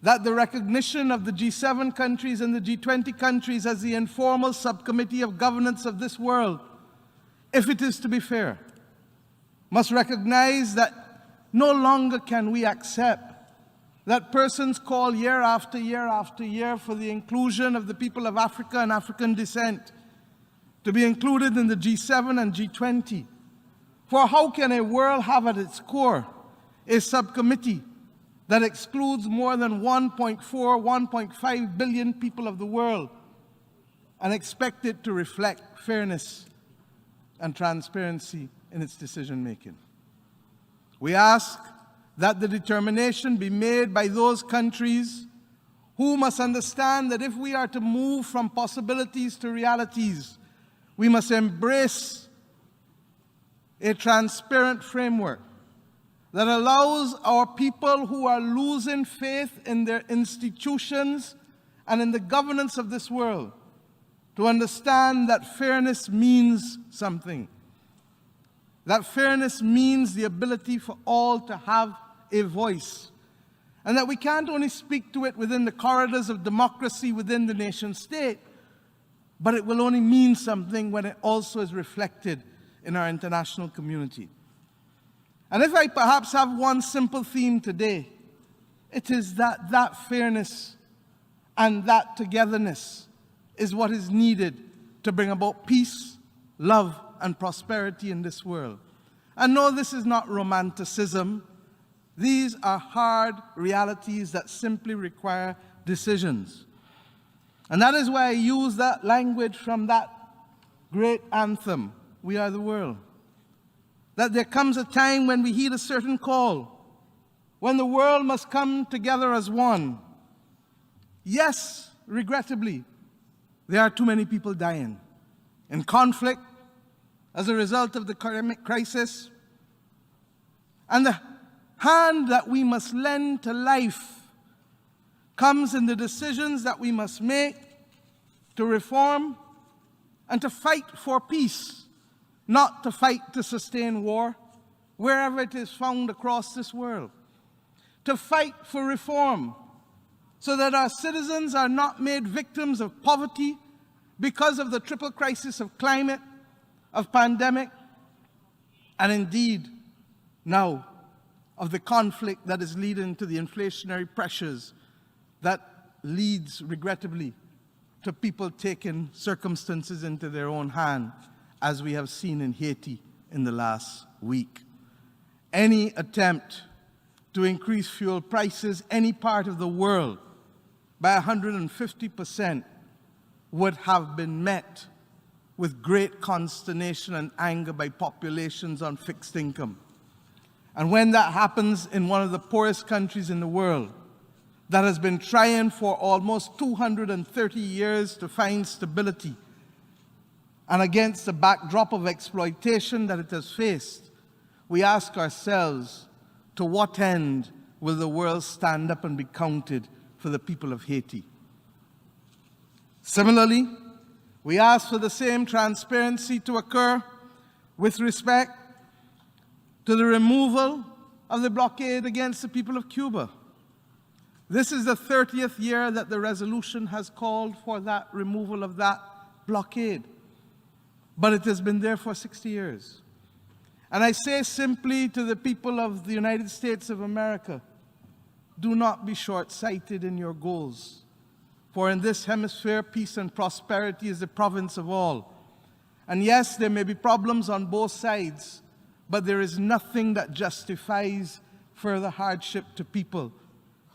that the recognition of the G7 countries and the G20 countries as the informal subcommittee of governance of this world, if it is to be fair, must recognize that no longer can we accept that persons call year after year after year for the inclusion of the people of Africa and African descent to be included in the G7 and G20. For how can a world have at its core a subcommittee that excludes more than 1.4, 1.5 billion people of the world and expect it to reflect fairness and transparency in its decision-making? We ask that the determination be made by those countries who must understand that if we are to move from possibilities to realities, we must embrace a transparent framework that allows our people who are losing faith in their institutions and in the governance of this world to understand that fairness means something. That fairness means the ability for all to have a voice, and that we can't only speak to it within the corridors of democracy within the nation state, but it will only mean something when it also is reflected in our international community. And if I perhaps have one simple theme today, it is that that fairness and that togetherness is what is needed to bring about peace, love, and prosperity in this world. And no, this is not romanticism. These are hard realities that simply require decisions. And that is why I use that language from that great anthem, We Are the World. That there comes a time when we heed a certain call, when the world must come together as one. Yes, regrettably, there are too many people dying in conflict as a result of the economic crisis. And the hand that we must lend to life comes in the decisions that we must make to reform and to fight for peace, not to fight to sustain war, wherever it is found across this world. To fight for reform so that our citizens are not made victims of poverty because of the triple crisis of climate, of pandemic, and indeed now of the conflict that is leading to the inflationary pressures that leads, regrettably, to people taking circumstances into their own hand, as we have seen in Haiti in the last week. Any attempt to increase fuel prices any part of the world by 150% would have been met with great consternation and anger by populations on fixed income. And when that happens in one of the poorest countries in the world that has been trying for almost 230 years to find stability, and against the backdrop of exploitation that it has faced, we ask ourselves, to what end will the world stand up and be counted for the people of Haiti? Similarly, we ask for the same transparency to occur with respect to the removal of the blockade against the people of Cuba. This is the 30th year that the resolution has called for that removal of that blockade. But it has been there for 60 years. And I say simply to the people of the United States of America, do not be short-sighted in your goals. For in this hemisphere, peace and prosperity is the province of all. And yes, there may be problems on both sides, but there is nothing that justifies further hardship to people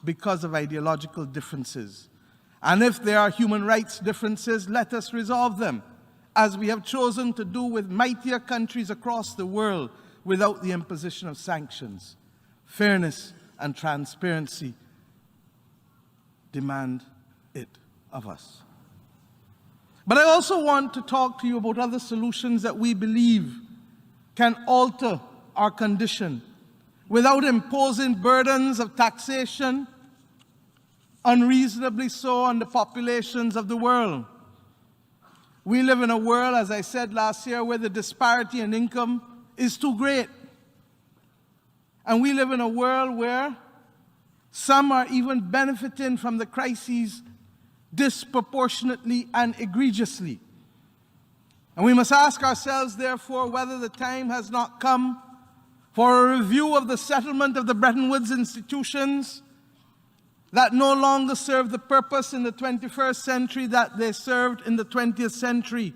because of ideological differences. And if there are human rights differences, let us resolve them, as we have chosen to do with mightier countries across the world without the imposition of sanctions. Fairness and transparency demand it of us. But I also want to talk to you about other solutions that we believe can alter our condition without imposing burdens of taxation, unreasonably so, on the populations of the world. We live in a world, as I said last year, where the disparity in income is too great. And we live in a world where Some are even benefiting from the crises disproportionately and egregiously. And we must ask ourselves, therefore, whether the time has not come for a review of the settlement of the Bretton Woods institutions that no longer serve the purpose in the 21st century that they served in the 20th century.